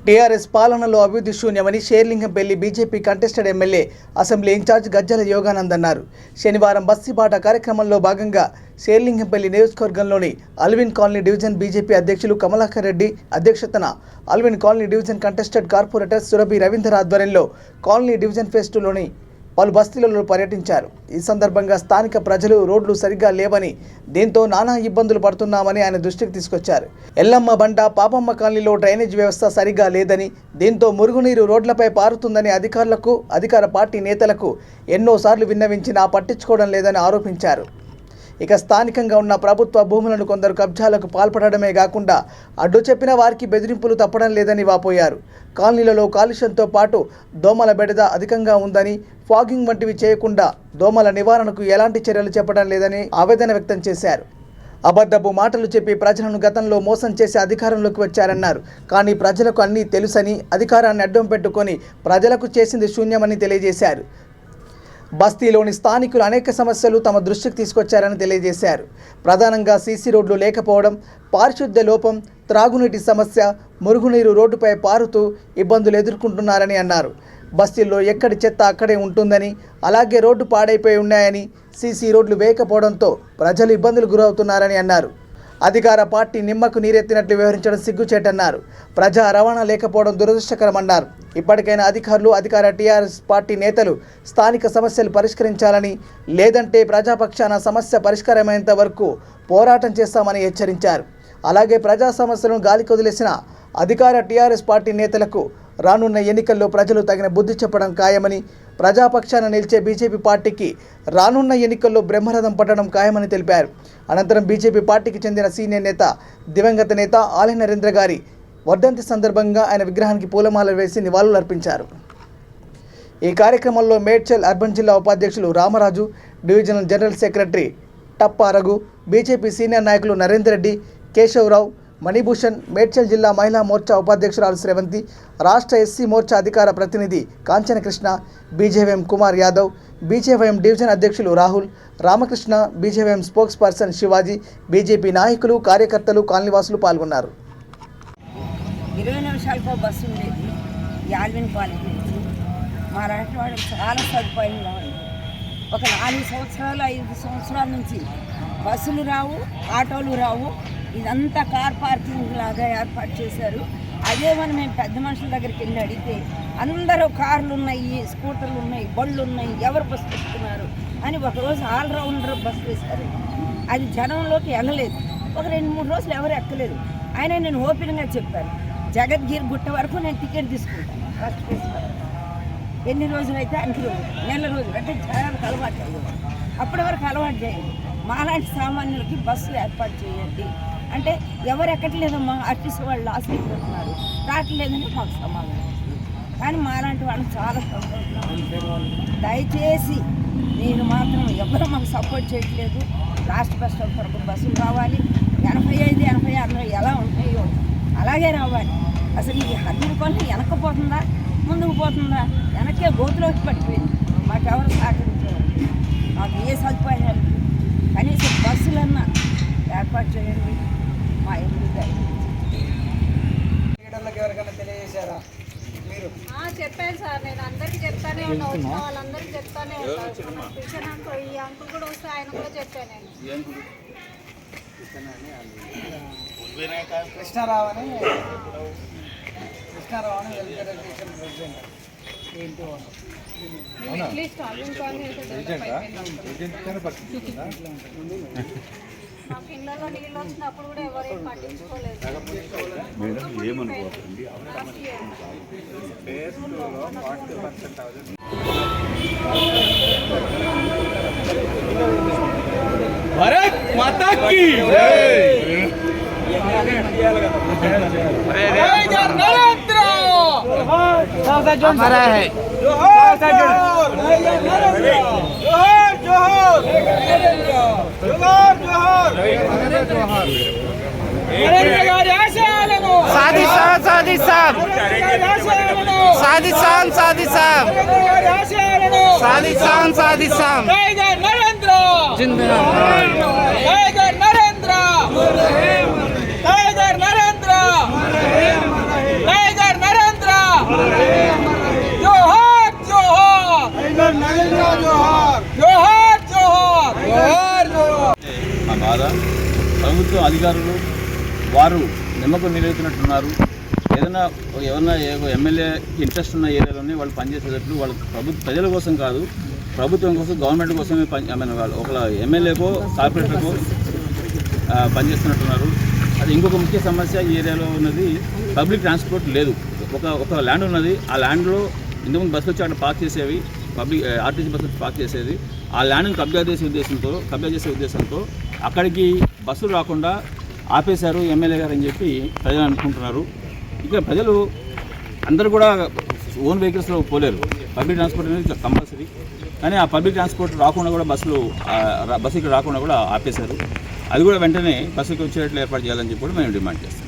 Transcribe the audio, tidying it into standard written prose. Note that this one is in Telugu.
టీఆర్ఎస్ పాలనలో అభివృద్ధి శూన్యమని Serilingampally BJP contested MLA assembly incharge Gajjala Yoganand అన్నారు. శనివారం బస్సీబాట కార్యక్రమంలో భాగంగా షేర్లింగంపల్లి నియోజకవర్గంలోని అల్విన్ కాలనీ డివిజన్ బీజేపీ అధ్యక్షులు కమలాకర్ రెడ్డి అధ్యక్షతన Alvin colony division contested corporator Surabhi Ravinder ఆధ్వర్యంలో కాలనీ డివిజన్ ఫేజ్ 2లోని పలు బస్తీలలో పర్యటించారు. ఈ సందర్భంగా స్థానిక ప్రజలు రోడ్లు సరిగ్గా లేవని, దీంతో నానా ఇబ్బందులు పడుతున్నామని ఆయన దృష్టికి తీసుకొచ్చారు. ఎల్లమ్మ బండ పాపమ్మ కాలనీలో డ్రైనేజ్ వ్యవస్థ సరిగ్గా లేదని, దీంతో మురుగునీరు రోడ్లపై పారుతుందని అధికారులకు, అధికార పార్టీ నేతలకు ఎన్నోసార్లు విన్నవించినా పట్టించుకోవడం లేదని ఆరోపించారు. ఇక స్థానికంగా ఉన్న ప్రభుత్వ భూములను కొందరు కబ్జాలకు పాల్పడమే కాకుండా అడ్డు చెప్పిన వారికి బెదిరింపులు తప్పడం లేదని వాపోయారు. కాలనీలలో కాలుష్యంతో పాటు దోమల బెడద అధికంగా ఉందని, ఫాగింగ్ వంటివి చేయకుండా దోమల నివారణకు ఎలాంటి చర్యలు చెప్పడం లేదని ఆవేదన వ్యక్తం చేశారు. అబద్ధపు మాటలు చెప్పి ప్రజలను గతంలో మోసం చేసి అధికారంలోకి వచ్చారన్నారు. కానీ ప్రజలకు అన్నీ తెలుసని, అధికారాన్ని అడ్డం పెట్టుకొని ప్రజలకు చేసింది శూన్యమని తెలియజేశారు. బస్తీలోని స్థానికులు అనేక సమస్యలు తమ దృష్టికి తీసుకొచ్చారని తెలియజేశారు. ప్రధానంగా సీసీ రోడ్లు లేకపోవడం, పారిశుద్ధ్య లోపం, త్రాగునీటి సమస్య, మురుగునీరు రోడ్డుపై పారుతూ ఇబ్బందులు ఎదుర్కొంటున్నారని అన్నారు. బస్తీల్లో ఎక్కడి చెత్త అక్కడే ఉంటుందని, అలాగే రోడ్డు పాడైపోయి ఉన్నాయని, సీసీ రోడ్లు వేయకపోవడంతో ప్రజలు ఇబ్బందులు గురవుతున్నారని అన్నారు. అధికార పార్టీ నిమ్మకు నీరెత్తినట్లు వ్యవహరించడం సిగ్గుచేటన్నారు. ప్రజా రవాణా లేకపోవడం దురదృష్టకరమన్నారు. ఇప్పటికైనా అధికారులు, అధికార టీఆర్ఎస్ పార్టీ నేతలు స్థానిక సమస్యలు పరిష్కరించాలని, లేదంటే ప్రజాపక్షాన సమస్య పరిష్కారమైనంత వరకు పోరాటం చేస్తామని హెచ్చరించారు. అలాగే ప్రజా సమస్యలను గాలికి వదిలేసిన అధికార టీఆర్ఎస్ పార్టీ నేతలకు రానున్న ఎన్నికల్లో ప్రజలు తగిన బుద్ధి చెప్పడం ఖాయమని, ప్రజాపక్షాన నిలిచే బీజేపీ పార్టీకి రానున్న ఎన్నికల్లో బ్రహ్మరథం పట్టడం ఖాయమని తెలిపారు. అనంతరం బీజేపీ పార్టీకి చెందిన సీనియర్ నేత, దివంగత నేత ఆలయ నరేంద్ర గారి వర్ధంతి సందర్భంగా ఆయన విగ్రహానికి పూలమాలలు వేసి నివాళులు అర్పించారు. ఈ కార్యక్రమంలో మేడ్చల్ అర్బన్ జిల్లా ఉపాధ్యక్షులు Ramaraju, divisional general secretary Tappa Raghu, BJP senior నాయకులు నరేందర్ రెడ్డి, కేశవరావు, మణిభూషణ్, మేడ్చల్ జిల్లా మహిళా మోర్చా ఉపాధ్యక్షురాలు శ్రవంతి, రాష్ట్ర ఎస్సీ మోర్చా అధికార ప్రతినిధి Kanchana Krishna, BJYM Kumar Yadav, BJYM division అధ్యక్షులు Rahul, Ramakrishna, BJYM spokesperson Shivaji, BJP నాయకులు, కార్యకర్తలు, కాలనీవాసులు పాల్గొన్నారు. 20 నిమిషాలకు బస్సు ఉండేది యాల్విన్ కాలనీ నుంచి. మా రాష్ట్ర వాళ్ళకి చాలా సదుపాయంగా ఉంది. ఒక 4 సంవత్సరాలు 5 సంవత్సరాల నుంచి బస్సులు రావు, ఆటోలు రావు. ఇదంతా కార్ పార్కింగ్ లాగా ఏర్పాటు చేశారు. అదే మేము పెద్ద మనుషుల దగ్గరికి వెళ్ళి అడిగితే అందరూ కార్లు ఉన్నాయి, స్కూటర్లు ఉన్నాయి, బళ్ళు ఉన్నాయి, ఎవరు బస్సు పెట్టుకున్నారు అని ఒకరోజు ఆల్రౌండర్ బస్సు వేశారు. అది జనంలోకి వెళ్ళలేదు. ఒక 2-3 రోజులు ఎవరు ఎక్కలేదు. ఆయన నేను ఓపెన్గా చెప్పాను, జగద్గిరి గుట్ట వరకు నేను టికెట్ తీసుకుంటాను ఫస్ట్ ఫేస్ వరకు. ఎన్ని రోజులు అయితే అన్ని రోజులు, నెల రోజులు అంటే జనాలకు అలవాటు అయ్యింది. అప్పటి వరకు అలవాటు చేయండి. మాలాంటి సామాన్యులకి బస్సు ఏర్పాటు చేయండి అంటే ఎవరు ఎక్కట్లేదమ్మా, ఆర్టీసీ వాళ్ళు లాస్ అయిపోతున్నారు, రావట్లేదని మాకు సమాధానం. కానీ మాలాంటి వాళ్ళు చాలా సంతోషం. దయచేసి నేను మాత్రం ఎవరు మాకు సపోర్ట్ చేయట్లేదు. లాస్ట్ బస్ స్టాప్ వరకు బస్సులు రావాలి. 85, 86 ఎలా ఉంటాయో అలాగే రావాలి. అసలు ఈ హద్దులు కొన్ని వెనకపోతుందా, ముందుకు పోతుందా? వెనకే గోతులోకి పడిపోయింది. మాకెవరు సహకరించారు? మాకు ఏ సదుపాయాలు, కనీసం బస్సులన్నా ఏర్పాటు చేయండి. మా ఎదురుగా ఎవరికైనా తెలియజేశారా మీరు? చెప్పాను సార్, నేను అందరికీ చెప్తానే ఉన్నా, వచ్చిన వాళ్ళందరికీ చెప్తానే ఉన్నాను. కిషన్ అంకుల్, ఈ అంకుల్ కూడా వస్తే ఆయన కూడా చెప్పాను నేను. కృష్ణారావు అని వెల్ఫేర్ అసోసియేషన్ ప్రెసిడెంట్. ఏంటి అట్లీస్ట్ మాకు ఇళ్ళలో నీళ్ళు వచ్చినప్పుడు కూడా ఎవరేం పట్టించుకోలేదు. भारत माता की जय। नरेंद्र हमारा है। जोहर जोहर नरेंद्र जिंदाबाद। नरेंद्र टाइगर नरेंद्र टाइगर नरेंद्र ప్రభుత్వ అధికారులు వారు నిమ్మకం నిలబెడుతున్నట్టున్నారు. ఎవరన్నా ఎమ్మెల్యే ఇంట్రెస్ట్ ఉన్న ఏరియాలోనే వాళ్ళు పనిచేసేటట్లు వాళ్ళు ప్రజల కోసం కాదు, ప్రభుత్వం కోసం, గవర్నమెంట్ కోసమే ఒక ఎమ్మెల్యేకో కార్పొరేటర్కో పనిచేస్తున్నట్టున్నారు. అది ఇంకొక ముఖ్య సమస్య ఈ ఏరియాలో ఉన్నది పబ్లిక్ ట్రాన్స్పోర్ట్ లేదు. ఒక ల్యాండ్ ఉన్నది, ఆ ల్యాండ్లో ఇంతకుముందు బస్సులు వచ్చి అక్కడ పార్క్ చేసేవి, పబ్లిక్ ఆర్టీసీ బస్సులు పార్క్ చేసేది. ఆ ల్యాండ్ని కబ్జా చేసే ఉద్దేశంతో అక్కడికి బస్సులు రాకుండా ఆపేశారు ఎమ్మెల్యే గారు అని చెప్పి ప్రజలు అనుకుంటున్నారు. ఇక ప్రజలు అందరూ కూడా ఓన్ వెహికల్స్లో పోలేరు, పబ్లిక్ ట్రాన్స్పోర్ట్ అనేది కంపల్సరీ. కానీ ఆ పబ్లిక్ ట్రాన్స్పోర్ట్ రాకుండా కూడా బస్సు ఇక్కడ రాకుండా కూడా ఆపేశారు. అది కూడా వెంటనే బస్సుకి వచ్చేట్లు ఏర్పాటు చేయాలని చెప్పి కూడా మేము డిమాండ్ చేస్తాం.